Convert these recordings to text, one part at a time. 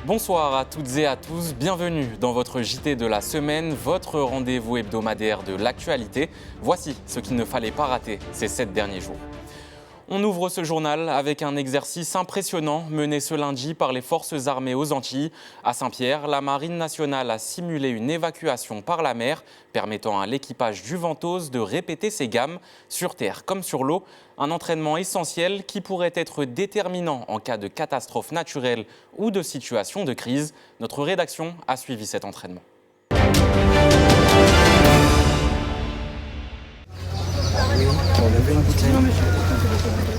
Bonsoir à toutes et à tous, bienvenue dans votre JT de la semaine, votre rendez-vous hebdomadaire de l'actualité. Voici ce qu'il ne fallait pas rater ces 7 derniers jours. On ouvre ce journal avec un exercice impressionnant mené ce lundi par les forces armées aux Antilles. À Saint-Pierre, la Marine nationale a simulé une évacuation par la mer, permettant à l'équipage du Ventose de répéter ses gammes, sur terre comme sur l'eau. Un entraînement essentiel qui pourrait être déterminant en cas de catastrophe naturelle ou de situation de crise. Notre rédaction a suivi cet entraînement.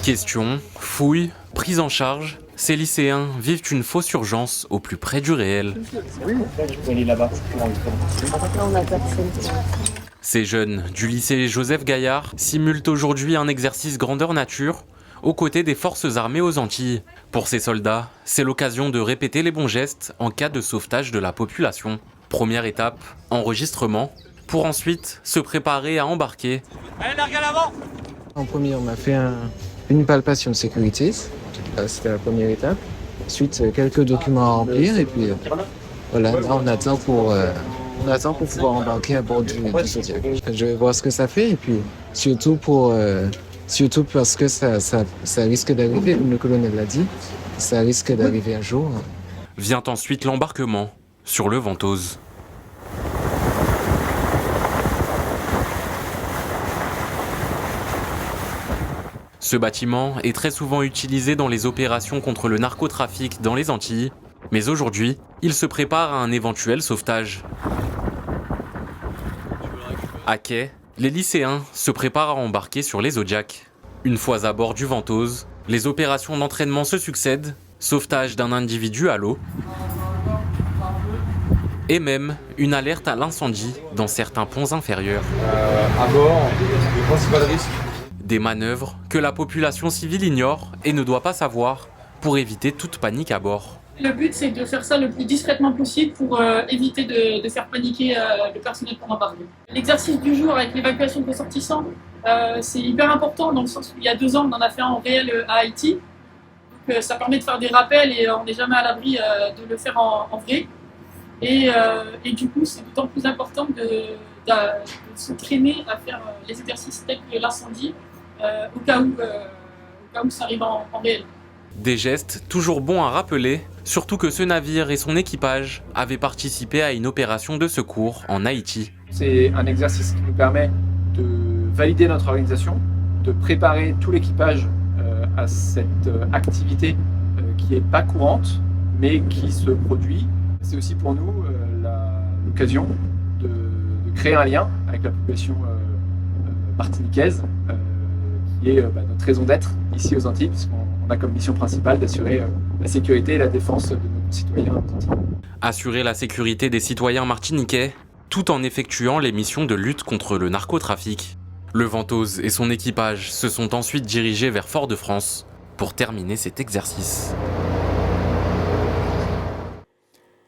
Questions, fouilles, prise en charge, ces lycéens vivent une fausse urgence au plus près du réel. Ces jeunes du lycée Joseph Gaillard simulent aujourd'hui un exercice grandeur nature aux côtés des forces armées aux Antilles. Pour ces soldats, c'est l'occasion de répéter les bons gestes en cas de sauvetage de la population. Première étape, enregistrement, pour ensuite se préparer à embarquer. Allez, largue à l'avant! En premier, on m'a fait une palpation de sécurité. C'était la première étape. Ensuite, quelques documents à remplir. Et puis, voilà, là, on attend pour pouvoir embarquer à bord du Zodiac. Je vais voir ce que ça fait. Et puis, surtout parce que ça risque d'arriver, le colonel l'a dit, ça risque d'arriver un jour. Vient ensuite l'embarquement sur le Ventose. Ce bâtiment est très souvent utilisé dans les opérations contre le narcotrafic dans les Antilles, mais aujourd'hui, il se prépare à un éventuel sauvetage. À quai, les lycéens se préparent à embarquer sur les Zodiac. Une fois à bord du Ventose, les opérations d'entraînement se succèdent, sauvetage d'un individu à l'eau, et même une alerte à l'incendie dans certains ponts inférieurs. À bord, le principal risque. Des manœuvres que la population civile ignore et ne doit pas savoir pour éviter toute panique à bord. Le but, c'est de faire ça le plus discrètement possible pour éviter de faire paniquer le personnel pour embarquer. L'exercice du jour avec l'évacuation de ressortissants, c'est hyper important dans le sens où il y a 2 ans, on en a fait un en réel à Haïti. Donc, ça permet de faire des rappels et on n'est jamais à l'abri de le faire en vrai. Et du coup, c'est d'autant plus important de se traîner à faire les exercices tels que l'incendie au cas où ça arrive en réel. Des gestes toujours bons à rappeler, surtout que ce navire et son équipage avaient participé à une opération de secours en Haïti. C'est un exercice qui nous permet de valider notre organisation, de préparer tout l'équipage à cette activité qui n'est pas courante, mais qui se produit. C'est aussi pour nous l'occasion de créer un lien avec la population martiniquaise, qui est notre raison d'être ici aux Antilles, puisqu'on a comme mission principale d'assurer la sécurité et la défense de nos concitoyens aux Antilles. Assurer la sécurité des citoyens martiniquais, tout en effectuant les missions de lutte contre le narcotrafic. Le Ventose et son équipage se sont ensuite dirigés vers Fort-de-France pour terminer cet exercice.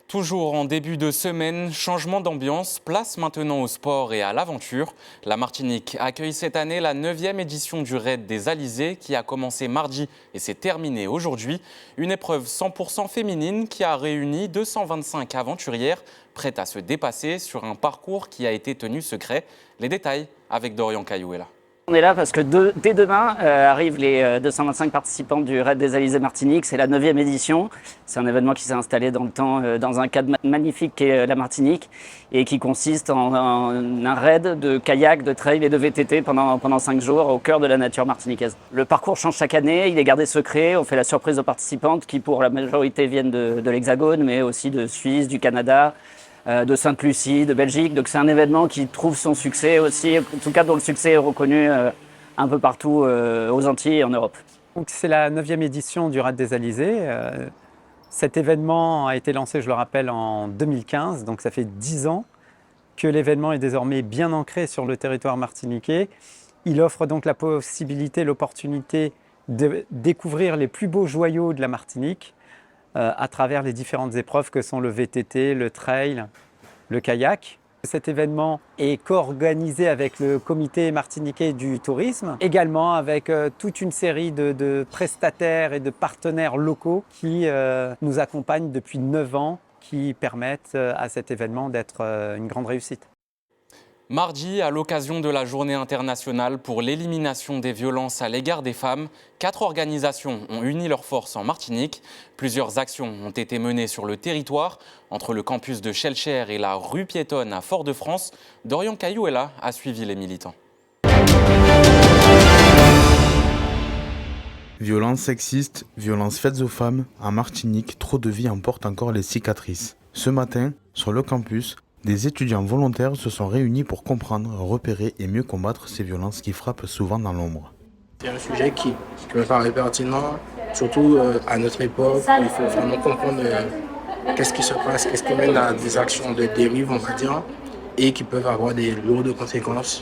Toujours en début de semaine, changement d'ambiance, place maintenant au sport et à l'aventure. La Martinique accueille cette année la 9e édition du Raid des Alizés qui a commencé mardi et s'est terminée aujourd'hui. Une épreuve 100% féminine qui a réuni 225 aventurières prêtes à se dépasser sur un parcours qui a été tenu secret. Les détails avec Dorian Cayouela. On est là parce que dès demain arrivent les 225 participants du Raid des Alizés Martinique. C'est la 9e édition. C'est un événement qui s'est installé dans le temps dans un cadre magnifique qu'est la Martinique et qui consiste en un raid de kayak, de trail et de VTT pendant 5 jours au cœur de la nature martiniquaise. Le parcours change chaque année, il est gardé secret. On fait la surprise aux participantes qui pour la majorité viennent de l'Hexagone mais aussi de Suisse, du Canada, de Sainte-Lucie, de Belgique. Donc c'est un événement qui trouve son succès aussi, en tout cas dont le succès est reconnu un peu partout aux Antilles et en Europe. Donc c'est la 9e édition du Raid des Alizés. Cet événement a été lancé, je le rappelle, en 2015, donc ça fait 10 ans que l'événement est désormais bien ancré sur le territoire martiniquais. Il offre donc la possibilité, l'opportunité de découvrir les plus beaux joyaux de la Martinique, à travers les différentes épreuves que sont le VTT, le trail, le kayak. Cet événement est co-organisé avec le comité martiniquais du tourisme, également avec toute une série de prestataires et de partenaires locaux qui nous accompagnent depuis 9 ans, qui permettent à cet événement d'être une grande réussite. Mardi, à l'occasion de la Journée internationale pour l'élimination des violences à l'égard des femmes, 4 organisations ont uni leurs forces en Martinique. Plusieurs actions ont été menées sur le territoire, entre le campus de Schellcher et la rue piétonne à Fort-de-France. Dorian Cayuela a suivi les militants. Violences sexistes, violences faites aux femmes, en Martinique, trop de vies en portent encore les cicatrices. Ce matin, sur le campus, des étudiants volontaires se sont réunis pour comprendre, repérer et mieux combattre ces violences qui frappent souvent dans l'ombre. C'est un sujet qui me paraît pertinent, surtout à notre époque. Il faut vraiment comprendre qu'est-ce qui se passe, qu'est-ce qui mène à des actions de dérive, on va dire, et qui peuvent avoir des lourdes conséquences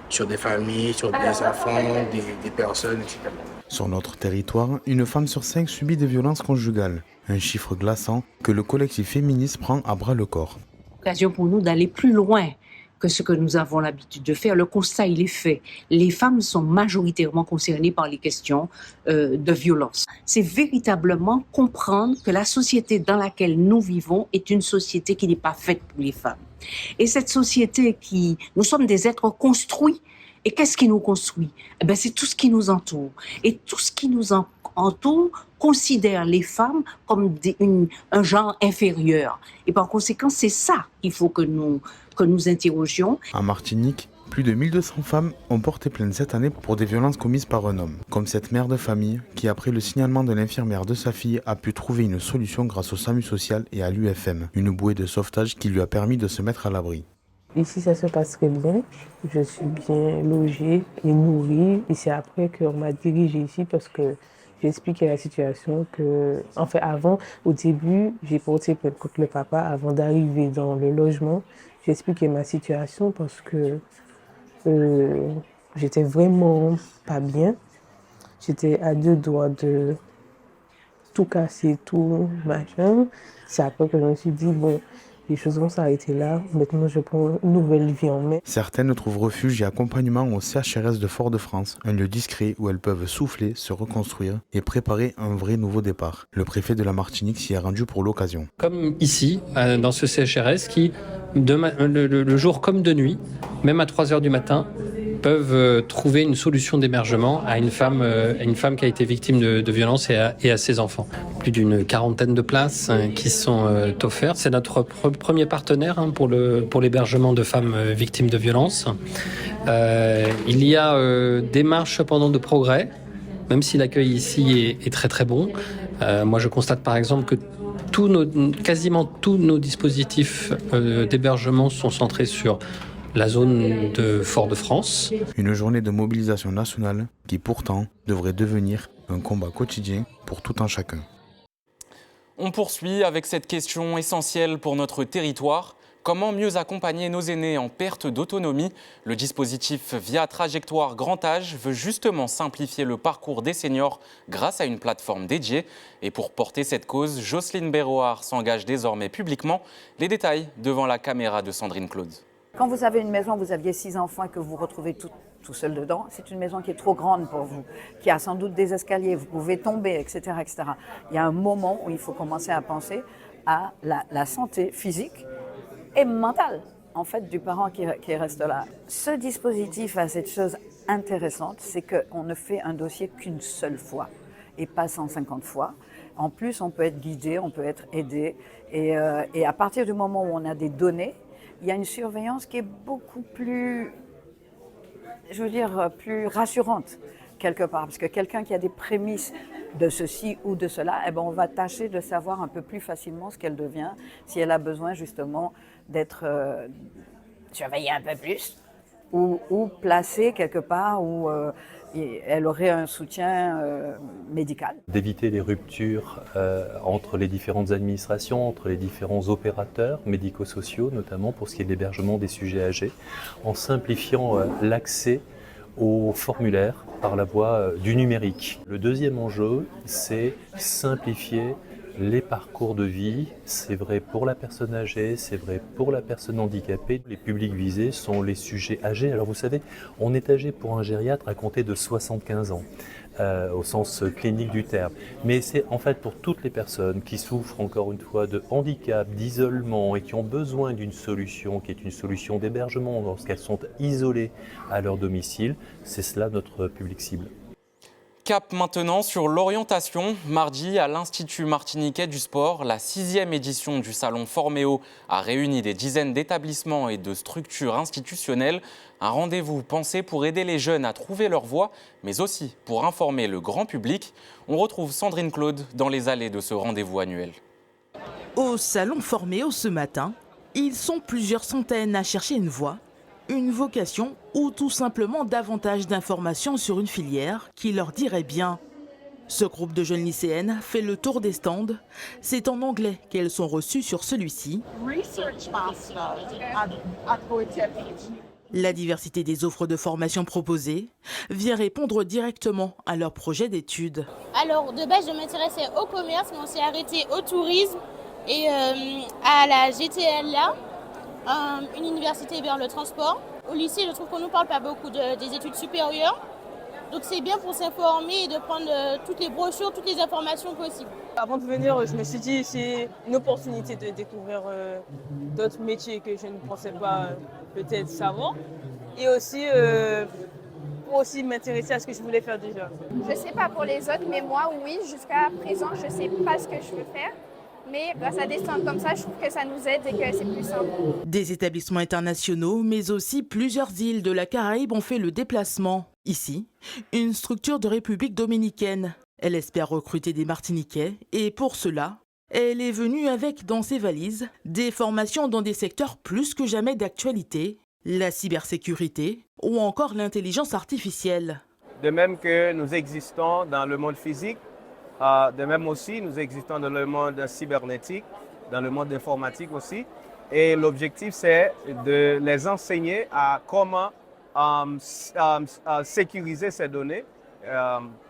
sur des familles, sur des enfants, des personnes, etc. Sur notre territoire, une femme sur 5 subit des violences conjugales. Un chiffre glaçant que le collectif féministe prend à bras le corps. Occasion pour nous d'aller plus loin que ce que nous avons l'habitude de faire. Le constat, il est fait. Les femmes sont majoritairement concernées par les questions de violence. C'est véritablement comprendre que la société dans laquelle nous vivons est une société qui n'est pas faite pour les femmes. Et cette société nous sommes des êtres construits. Et qu'est-ce qui nous construit? C'est tout ce qui nous entoure. Et tout ce qui nous entoure considère les femmes comme un genre inférieur. Et par conséquent, c'est ça qu'il faut que nous interrogions. En Martinique, plus de 1200 femmes ont porté plainte cette année pour des violences commises par un homme. Comme cette mère de famille qui, après le signalement de l'infirmière de sa fille, a pu trouver une solution grâce au SAMU social et à l'UFM. Une bouée de sauvetage qui lui a permis de se mettre à l'abri. Ici, ça se passe très bien. Je suis bien logée et nourrie. Et c'est après qu'on m'a dirigée ici parce que j'ai expliqué la situation que, en fait, avant, au début, j'ai porté plainte contre le papa avant d'arriver dans le logement. J'ai expliqué ma situation parce que j'étais vraiment pas bien. J'étais à 2 doigts de tout casser, tout machin. C'est après que je me suis dit, bon, les choses vont s'arrêter là. Maintenant, je prends une nouvelle vie en main. Certaines trouvent refuge et accompagnement au CHRS de Fort-de-France, un lieu discret où elles peuvent souffler, se reconstruire et préparer un vrai nouveau départ. Le préfet de la Martinique s'y est rendu pour l'occasion. Comme ici, dans ce CHRS, qui, le jour comme de nuit, même à 3h du matin, peuvent trouver une solution d'hébergement à une femme qui a été victime de violences et à ses enfants. Plus d'une 40aine de places qui sont offertes. C'est notre premier partenaire pour l'hébergement de femmes victimes de violences. Il y a des marges cependant de progrès, même si l'accueil ici est très très bon. Moi je constate par exemple que quasiment tous nos dispositifs d'hébergement sont centrés sur la zone de Fort-de-France. Une journée de mobilisation nationale qui pourtant devrait devenir un combat quotidien pour tout un chacun. On poursuit avec cette question essentielle pour notre territoire. Comment mieux accompagner nos aînés en perte d'autonomie? Le dispositif Via Trajectoire Grand Âge veut justement simplifier le parcours des seniors grâce à une plateforme dédiée. Et pour porter cette cause, Jocelyne Béroard s'engage désormais publiquement. Les détails devant la caméra de Sandrine Claude. Quand vous avez une maison, vous aviez 6 enfants et que vous vous retrouvez tout seul dedans, c'est une maison qui est trop grande pour vous, qui a sans doute des escaliers, vous pouvez tomber, etc., etc. Il y a un moment où il faut commencer à penser à la santé physique et mentale, en fait, du parent qui reste là. Ce dispositif a cette chose intéressante, c'est qu'on ne fait un dossier qu'une seule fois et pas 150 fois. En plus, on peut être guidé, on peut être aidé et à partir du moment où on a des données, il y a une surveillance qui est beaucoup plus, plus rassurante quelque part. Parce que quelqu'un qui a des prémices de ceci ou de cela, on va tâcher de savoir un peu plus facilement ce qu'elle devient, si elle a besoin justement d'être surveillée un peu plus ou placée quelque part où elle aurait un soutien médical. D'éviter les ruptures entre les différentes administrations, entre les différents opérateurs médico-sociaux, notamment pour ce qui est de l'hébergement des sujets âgés, en simplifiant l'accès aux formulaires par la voie du numérique. Le deuxième enjeu, c'est simplifier les parcours de vie, c'est vrai pour la personne âgée, c'est vrai pour la personne handicapée. Les publics visés sont les sujets âgés. Alors vous savez, on est âgé pour un gériatre à compter de 75 ans. Au sens clinique du terme. Mais c'est en fait pour toutes les personnes qui souffrent encore une fois de handicap, d'isolement et qui ont besoin d'une solution qui est une solution d'hébergement lorsqu'elles sont isolées à leur domicile, c'est cela notre public cible. Cap maintenant sur l'orientation. Mardi, à l'Institut martiniquais du sport, la 6e édition du Salon Forméo a réuni des dizaines d'établissements et de structures institutionnelles. Un rendez-vous pensé pour aider les jeunes à trouver leur voie, mais aussi pour informer le grand public. On retrouve Sandrine Claude dans les allées de ce rendez-vous annuel. Au Salon Forméo ce matin, ils sont plusieurs centaines à chercher une voie, une vocation ou tout simplement davantage d'informations sur une filière qui leur dirait bien. Ce groupe de jeunes lycéennes fait le tour des stands. C'est en anglais qu'elles sont reçues sur celui-ci. La diversité des offres de formation proposées vient répondre directement à leur projet d'études. Alors de base je m'intéressais au commerce mais on s'est arrêté au tourisme et à la GTLA. Une université vers le transport. Au lycée, je trouve qu'on ne nous parle pas beaucoup des études supérieures. Donc c'est bien pour s'informer et de prendre toutes les brochures, toutes les informations possibles. Avant de venir, je me suis dit c'est une opportunité de découvrir d'autres métiers que je ne pensais pas peut-être savoir. Et aussi pour aussi m'intéresser à ce que je voulais faire déjà. Je ne sais pas pour les autres, mais moi oui, jusqu'à présent, je ne sais pas ce que je veux faire. Mais grâce à des stands comme ça, je trouve que ça nous aide et que c'est plus simple. Des établissements internationaux, mais aussi plusieurs îles de la Caraïbe ont fait le déplacement. Ici, une structure de République dominicaine. Elle espère recruter des Martiniquais et pour cela, elle est venue avec dans ses valises des formations dans des secteurs plus que jamais d'actualité, la cybersécurité ou encore l'intelligence artificielle. De même que nous existons dans le monde physique, de même aussi, nous existons dans le monde cybernétique, dans le monde informatique aussi. Et l'objectif, c'est de les enseigner à comment sécuriser ces données,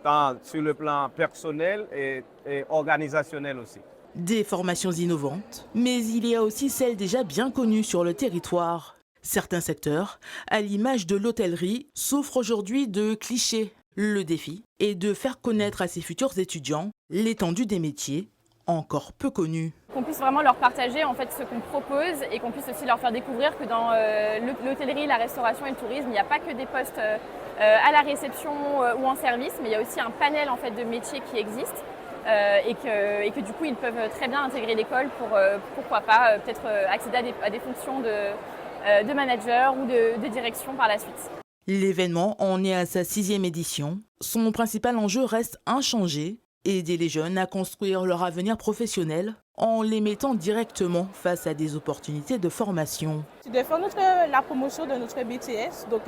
tant sur le plan personnel et organisationnel aussi. Des formations innovantes, mais il y a aussi celles déjà bien connues sur le territoire. Certains secteurs, à l'image de l'hôtellerie, souffrent aujourd'hui de clichés. Le défi est de faire connaître à ces futurs étudiants l'étendue des métiers encore peu connus. Qu'on puisse vraiment leur partager en fait ce qu'on propose et qu'on puisse aussi leur faire découvrir que dans l'hôtellerie, la restauration et le tourisme, il n'y a pas que des postes à la réception ou en service, mais il y a aussi un panel en fait de métiers qui existent et que du coup ils peuvent très bien intégrer l'école pour pourquoi pas peut-être accéder à des fonctions de manager ou de direction par la suite. L'événement en est à sa 6e édition. Son principal enjeu reste inchangé, aider les jeunes à construire leur avenir professionnel en les mettant directement face à des opportunités de formation. C'est de faire la promotion de notre BTS, donc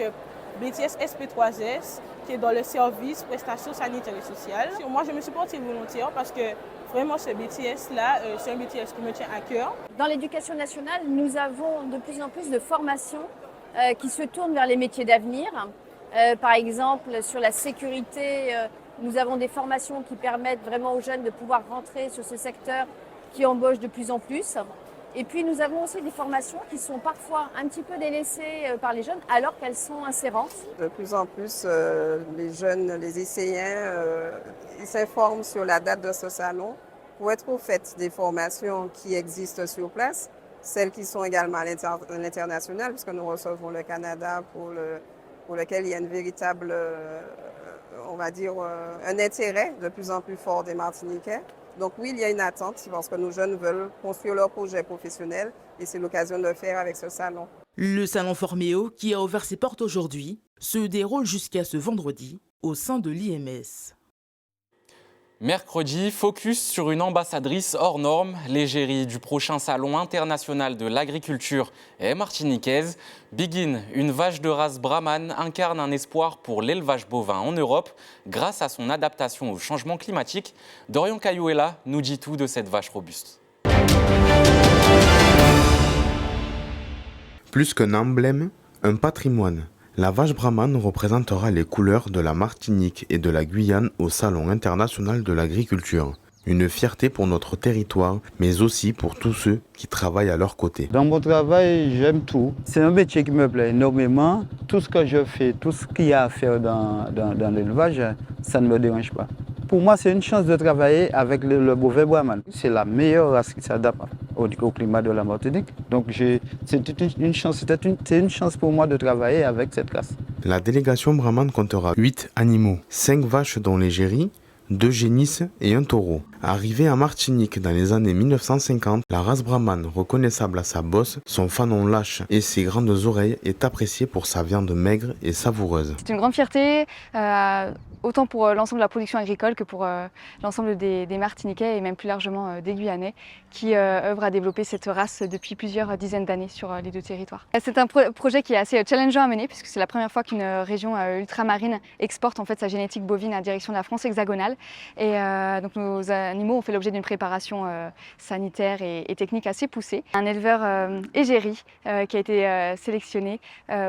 BTS SP3S, qui est dans le service prestations sanitaires et sociales. Moi, je me suis portée volontaire parce que vraiment ce BTS-là, c'est un BTS qui me tient à cœur. Dans l'éducation nationale, nous avons de plus en plus de formations qui se tournent vers les métiers d'avenir. Par exemple, sur la sécurité, nous avons des formations qui permettent vraiment aux jeunes de pouvoir rentrer sur ce secteur qui embauche de plus en plus. Et puis nous avons aussi des formations qui sont parfois un petit peu délaissées par les jeunes alors qu'elles sont insérantes. De plus en plus, les jeunes, les lycéens, ils s'informent sur la date de ce salon pour être au fait des formations qui existent sur place. Celles qui sont également à l'international, puisque nous recevons le Canada pour lequel il y a une véritable, on va dire, un intérêt de plus en plus fort des Martiniquais. Donc oui, il y a une attente parce que nos jeunes veulent construire leur projet professionnel et c'est l'occasion de le faire avec ce salon. Le salon Forméo, qui a ouvert ses portes aujourd'hui, se déroule jusqu'à ce vendredi au sein de l'IMS. Mercredi, focus sur une ambassadrice hors norme. L'égérie du prochain salon international de l'agriculture est martiniquaise. Begin, une vache de race brahmane, incarne un espoir pour l'élevage bovin en Europe grâce à son adaptation au changement climatique. Dorian Cayuela nous dit tout de cette vache robuste. Plus qu'un emblème, un patrimoine. La vache brahmane représentera les couleurs de la Martinique et de la Guyane au Salon international de l'agriculture. Une fierté pour notre territoire, mais aussi pour tous ceux qui travaillent à leur côté. Dans mon travail, j'aime tout. C'est un métier qui me plaît énormément. Tout ce que je fais, tout ce qu'il y a à faire dans l'élevage, ça ne me dérange pas. Pour moi, c'est une chance de travailler avec le bovin brahman. C'est la meilleure race qui s'adapte au climat de la Martinique. Donc c'est une chance pour moi de travailler avec cette race. La délégation brahmane comptera 8 animaux, 5 vaches dont l'égérie, 2 génisses et un taureau. Arrivée à Martinique dans les années 1950, la race brahmane, reconnaissable à sa bosse, son fanon lâche et ses grandes oreilles, est appréciée pour sa viande maigre et savoureuse. C'est une grande fierté, autant pour l'ensemble de la production agricole que pour l'ensemble des Martiniquais et même plus largement des Guyanais qui œuvrent à développer cette race depuis plusieurs dizaines d'années sur les 2 territoires. C'est un projet qui est assez challengeant à mener puisque c'est la première fois qu'une région ultramarine exporte en fait sa génétique bovine à la direction de la France hexagonale. Et donc nos animaux ont fait l'objet d'une préparation sanitaire et technique assez poussée. Un éleveur égérie qui a été sélectionné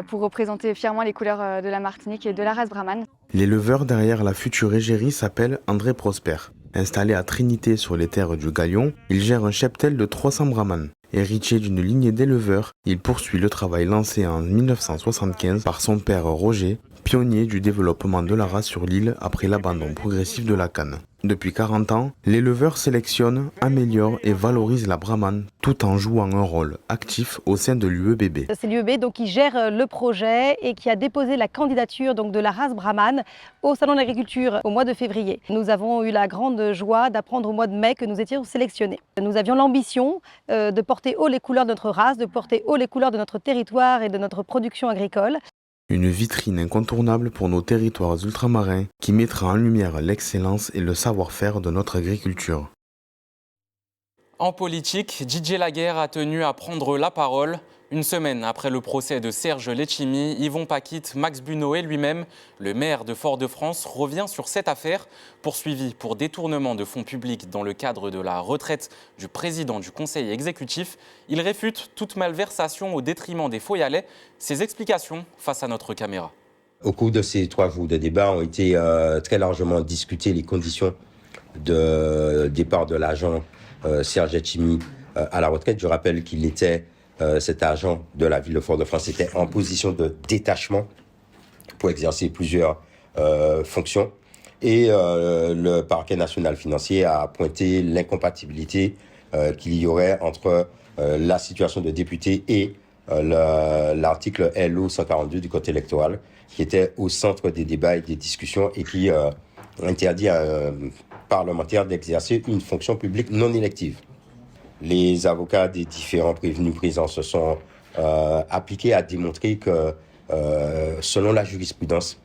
pour représenter fièrement les couleurs de la Martinique et de la race brahmane. L'éleveur derrière la future égérie s'appelle André Prosper. Installé à Trinité sur les terres du Galion, il gère un cheptel de 300 brahmanes. Héritier d'une lignée d'éleveurs, il poursuit le travail lancé en 1975 par son père Roger, pionnier du développement de la race sur l'île après l'abandon progressif de la canne. Depuis 40 ans, l'éleveur sélectionne, améliore et valorise la brahmane tout en jouant un rôle actif au sein de l'UEBB. C'est l'UEBB qui gère le projet et qui a déposé la candidature de la race brahmane au Salon d'agriculture au mois de février. Nous avons eu la grande joie d'apprendre au mois de mai que nous étions sélectionnés. Nous avions l'ambition de porter haut les couleurs de notre race, de porter haut les couleurs de notre territoire et de notre production agricole. Une vitrine incontournable pour nos territoires ultramarins qui mettra en lumière l'excellence et le savoir-faire de notre agriculture. En politique, Didier Laguerre a tenu à prendre la parole. Une semaine après le procès de Serge Letchimy, Yvon Paquit, Max Buneau et lui-même, le maire de Fort-de-France, revient sur cette affaire, poursuivie pour détournement de fonds publics dans le cadre de la retraite du président du conseil exécutif. Il réfute toute malversation au détriment des Foyalais. Ses explications face à notre caméra. Au cours de ces 3 jours de débat ont été très largement discutées les conditions de départ de l'agent Serge Letchimy à la retraite. Je rappelle qu'il était... cet agent de la ville de Fort-de-France était en position de détachement pour exercer plusieurs fonctions. Et le parquet national financier a pointé l'incompatibilité qu'il y aurait entre la situation de député et l'article LO 142 du Code électoral, qui était au centre des débats et des discussions et qui interdit à un parlementaire d'exercer une fonction publique non élective. Les avocats des différents prévenus présents se sont appliqués à démontrer que, selon la jurisprudence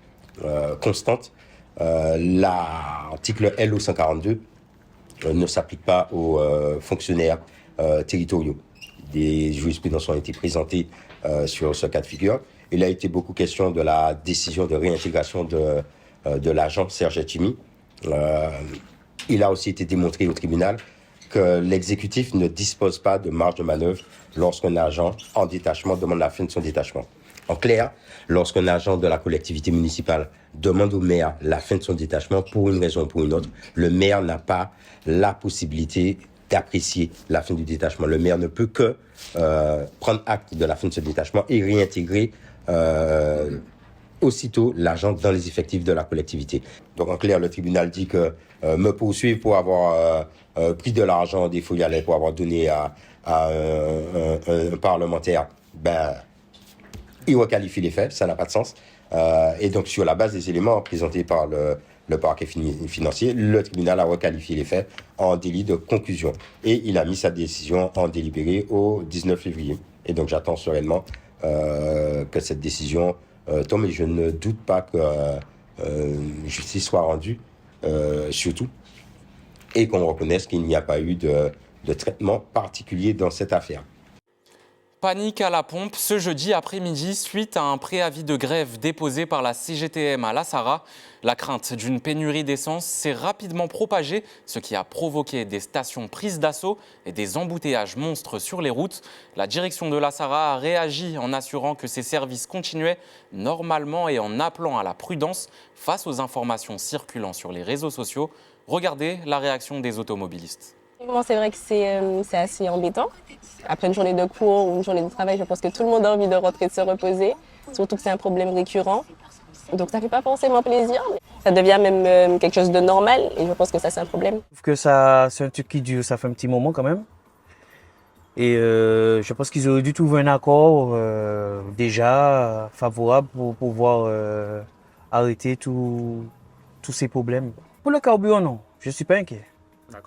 constante, l'article LO 142 ne s'applique pas aux fonctionnaires territoriaux. Des jurisprudences ont été présentées sur ce cas de figure. Il a été beaucoup question de la décision de réintégration de l'agent Serge Letchimy. Il a aussi été démontré au tribunal que l'exécutif ne dispose pas de marge de manœuvre lorsqu'un agent en détachement demande la fin de son détachement. En clair, lorsqu'un agent de la collectivité municipale demande au maire la fin de son détachement pour une raison ou pour une autre, le maire n'a pas la possibilité d'apprécier la fin du détachement. Le maire ne peut que prendre acte de la fin de ce détachement et réintégrer aussitôt l'agent dans les effectifs de la collectivité. Donc en clair, le tribunal dit que me poursuivre pour avoir pris de l'argent des Foyalais, pour avoir donné à un parlementaire, il requalifie les faits, ça n'a pas de sens. Et donc sur la base des éléments présentés par le parquet financier, le tribunal a requalifié les faits en délit de conclusion. Et il a mis sa décision en délibéré au 19 février. Et donc j'attends sereinement que cette décision tombe, et je ne doute pas que justice soit rendue, surtout, et qu'on reconnaisse qu'il n'y a pas eu de traitement particulier dans cette affaire. Panique à la pompe ce jeudi après-midi suite à un préavis de grève déposé par la CGTM à la Sarraz. La crainte d'une pénurie d'essence s'est rapidement propagée, ce qui a provoqué des stations prises d'assaut et des embouteillages monstres sur les routes. La direction de la Sarraz a réagi en assurant que ses services continuaient normalement et en appelant à la prudence face aux informations circulant sur les réseaux sociaux. Regardez la réaction des automobilistes. C'est vrai que c'est assez embêtant. Après une journée de cours ou une journée de travail, je pense que tout le monde a envie de rentrer, de se reposer. Surtout que c'est un problème récurrent. Donc ça ne fait pas forcément plaisir, mais ça devient même quelque chose de normal et je pense que ça c'est un problème. Je trouve que c'est un truc qui dure, ça fait un petit moment quand même. Et je pense qu'ils auraient dû trouver un accord déjà favorable pour pouvoir arrêter tous ces problèmes. Pour le carburant, non, je ne suis pas inquiet.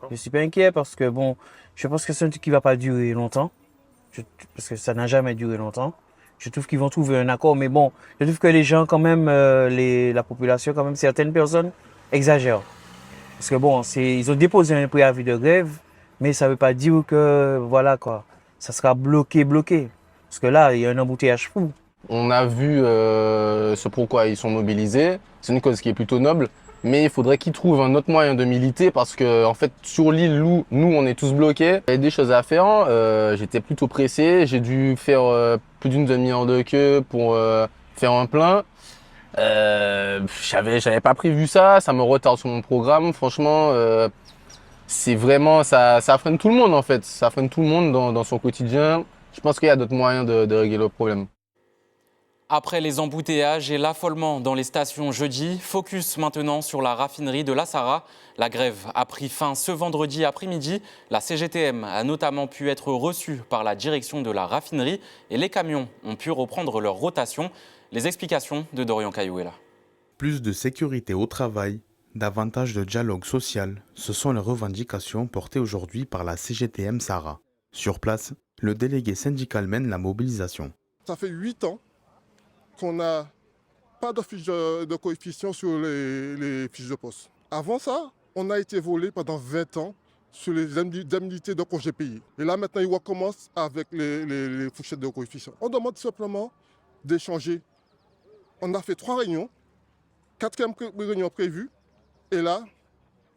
Je ne suis pas inquiet parce que bon, je pense que c'est un truc qui ne va pas durer longtemps. Parce que ça n'a jamais duré longtemps. Je trouve qu'ils vont trouver un accord, mais bon, je trouve que les gens quand même, la population quand même, certaines personnes exagèrent. Parce que bon, ils ont déposé un préavis de grève, mais ça ne veut pas dire que, voilà quoi, ça sera bloqué. Parce que là, il y a un embouteillage fou. On a vu ce pourquoi ils sont mobilisés. C'est une cause qui est plutôt noble. Mais il faudrait qu'ils trouvent un autre moyen de militer parce que en fait sur l'île où nous on est tous bloqués, il y a des choses à faire. J'étais plutôt pressé, j'ai dû faire plus d'une demi-heure de queue pour faire un plein. J'avais pas prévu ça me retarde sur mon programme. Franchement, c'est vraiment ça freine tout le monde en fait. Ça freine tout le monde dans son quotidien. Je pense qu'il y a d'autres moyens de régler le problème. Après les embouteillages et l'affolement dans les stations jeudi, focus maintenant sur la raffinerie de la Sarraz. La grève a pris fin ce vendredi après-midi. La CGTM a notamment pu être reçue par la direction de la raffinerie et les camions ont pu reprendre leur rotation. Les explications de Dorian Cayouela. Plus de sécurité au travail, davantage de dialogue social, ce sont les revendications portées aujourd'hui par la CGTM Sarraz. Sur place, le délégué syndical mène la mobilisation. Ça fait 8 ans qu'on n'a pas de fiche de coefficient sur les fiches de poste. Avant ça, on a été volé pendant 20 ans sur les indemnités de congés payés. Et là, maintenant, ils recommencent avec les fourchettes de coefficient. On demande simplement d'échanger. On a fait 3 réunions, 4e réunion prévue, et là,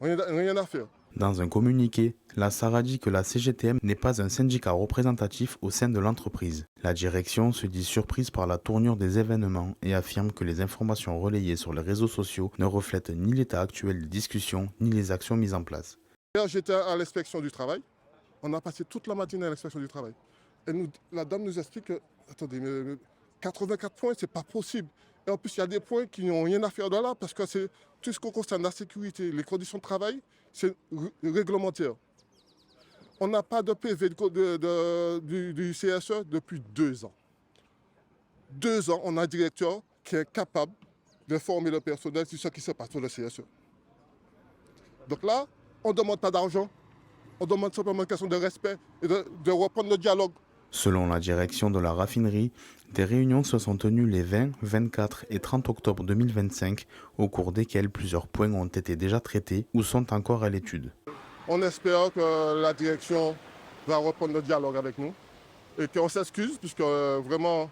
rien à faire. Dans un communiqué, la Sarraz dit que la CGTM n'est pas un syndicat représentatif au sein de l'entreprise. La direction se dit surprise par la tournure des événements et affirme que les informations relayées sur les réseaux sociaux ne reflètent ni l'état actuel des discussions ni les actions mises en place. J'étais à l'inspection du travail. On a passé toute la matinée à l'inspection du travail. Et la dame nous explique que, attendez, mais 84 points, c'est pas possible. Et en plus, il y a des points qui n'ont rien à faire de là parce que c'est tout ce qui concerne la sécurité, les conditions de travail, c'est réglementaire. On n'a pas de PV du CSE depuis 2 ans. 2 ans, on a un directeur qui est capable d'informer le personnel sur ce qui se passe sur le CSE. Donc là, on ne demande pas d'argent, on demande simplement une question de respect et de reprendre le dialogue. Selon la direction de la raffinerie, des réunions se sont tenues les 20, 24 et 30 octobre 2025, au cours desquelles plusieurs points ont été déjà traités ou sont encore à l'étude. On espère que la direction va reprendre le dialogue avec nous et qu'on s'excuse, puisque vraiment,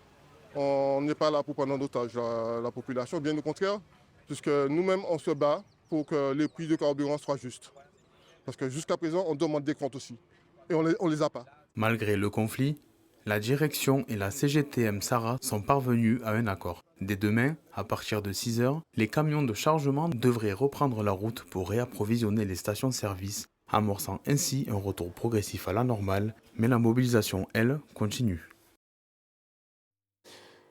on n'est pas là pour prendre en otage la population, bien au contraire, puisque nous-mêmes, on se bat pour que les prix de carburant soient justes. Parce que jusqu'à présent, on demande des comptes aussi, et on les a pas. Malgré le conflit, la direction et la CGTM Sarraz sont parvenus à un accord. Dès demain, à partir de 6 h, les camions de chargement devraient reprendre la route pour réapprovisionner les stations-service, amorçant ainsi un retour progressif à la normale, mais la mobilisation, elle, continue.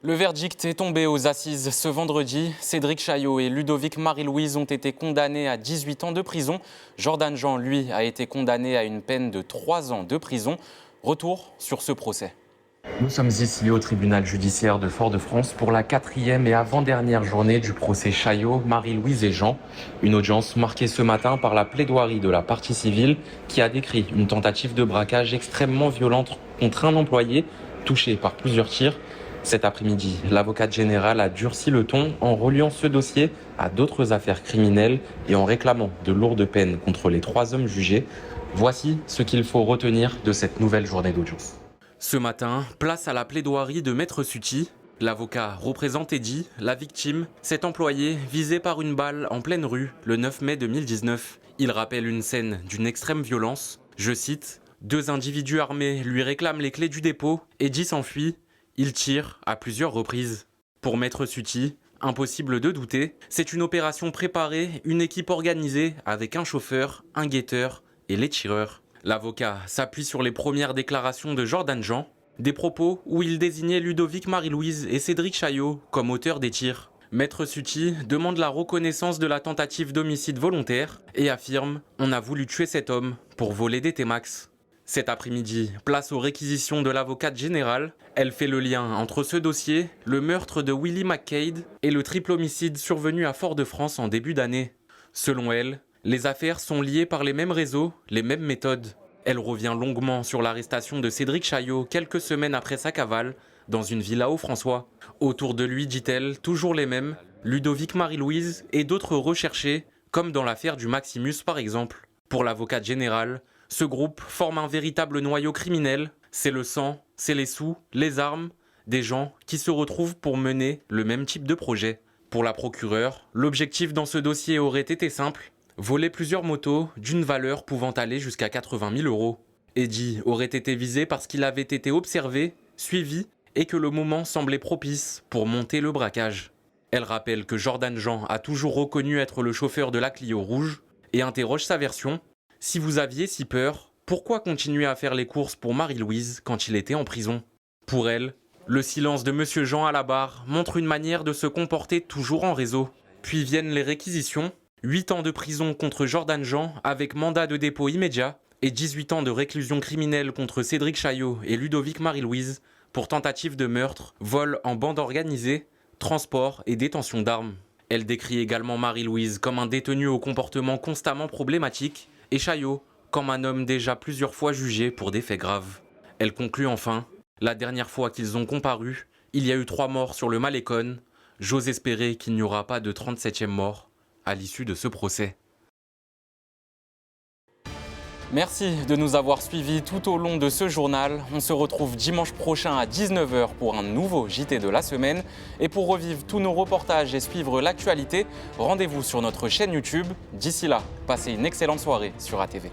Le verdict est tombé aux assises ce vendredi. Cédric Chaillot et Ludovic Marie-Louise ont été condamnés à 18 ans de prison. Jordan Jean, lui, a été condamné à une peine de 3 ans de prison. Retour sur ce procès. Nous sommes ici au tribunal judiciaire de Fort-de-France pour la 4e et avant-dernière journée du procès Chaillot, Marie-Louise et Jean. Une audience marquée ce matin par la plaidoirie de la partie civile qui a décrit une tentative de braquage extrêmement violente contre un employé touché par plusieurs tirs. Cet après-midi, l'avocate générale a durci le ton en reliant ce dossier à d'autres affaires criminelles et en réclamant de lourdes peines contre les 3 hommes jugés. Voici ce qu'il faut retenir de cette nouvelle journée d'audience. Ce matin, place à la plaidoirie de Maître Suti. L'avocat représente Eddy, la victime, cet employé visé par une balle en pleine rue le 9 mai 2019. Il rappelle une scène d'une extrême violence. Je cite, « 2 individus armés lui réclament les clés du dépôt. Eddy s'enfuit. Il tire à plusieurs reprises. » Pour Maître Suti, impossible de douter, c'est une opération préparée, une équipe organisée avec un chauffeur, un guetteur et les tireurs. L'avocat s'appuie sur les premières déclarations de Jordan Jean, des propos où il désignait Ludovic Marie-Louise et Cédric Chaillot comme auteurs des tirs. Maître Suti demande la reconnaissance de la tentative d'homicide volontaire et affirme « On a voulu tuer cet homme pour voler des T-Max ». Cet après-midi, place aux réquisitions de l'avocate générale. Elle fait le lien entre ce dossier, le meurtre de Willie McCaid et le triple homicide survenu à Fort-de-France en début d'année. Selon elle, les affaires sont liées par les mêmes réseaux, les mêmes méthodes. Elle revient longuement sur l'arrestation de Cédric Chaillot quelques semaines après sa cavale dans une villa au François. Autour de lui, dit-elle, toujours les mêmes, Ludovic Marie-Louise et d'autres recherchés, comme dans l'affaire du Maximus par exemple. Pour l'avocate générale, ce groupe forme un véritable noyau criminel. C'est le sang, c'est les sous, les armes, des gens qui se retrouvent pour mener le même type de projet. Pour la procureure, l'objectif dans ce dossier aurait été simple. Voler plusieurs motos d'une valeur pouvant aller jusqu'à 80 000 €. Eddy aurait été visé parce qu'il avait été observé, suivi et que le moment semblait propice pour monter le braquage. Elle rappelle que Jordan Jean a toujours reconnu être le chauffeur de la Clio rouge et interroge sa version. Si vous aviez si peur, pourquoi continuer à faire les courses pour Marie-Louise quand il était en prison? Pour elle, le silence de Monsieur Jean à la barre montre une manière de se comporter toujours en réseau. Puis viennent les réquisitions. 8 ans de prison contre Jordan Jean avec mandat de dépôt immédiat et 18 ans de réclusion criminelle contre Cédric Chaillot et Ludovic Marie-Louise pour tentative de meurtre, vol en bande organisée, transport et détention d'armes. Elle décrit également Marie-Louise comme un détenu au comportement constamment problématique et Chaillot comme un homme déjà plusieurs fois jugé pour des faits graves. Elle conclut enfin, la dernière fois qu'ils ont comparu, il y a eu 3 morts sur le Malécon. J'ose espérer qu'il n'y aura pas de 37e mort à l'issue de ce procès. Merci de nous avoir suivis tout au long de ce journal. On se retrouve dimanche prochain à 19 h pour un nouveau JT de la semaine. Et pour revivre tous nos reportages et suivre l'actualité, rendez-vous sur notre chaîne YouTube. D'ici là, passez une excellente soirée sur ATV.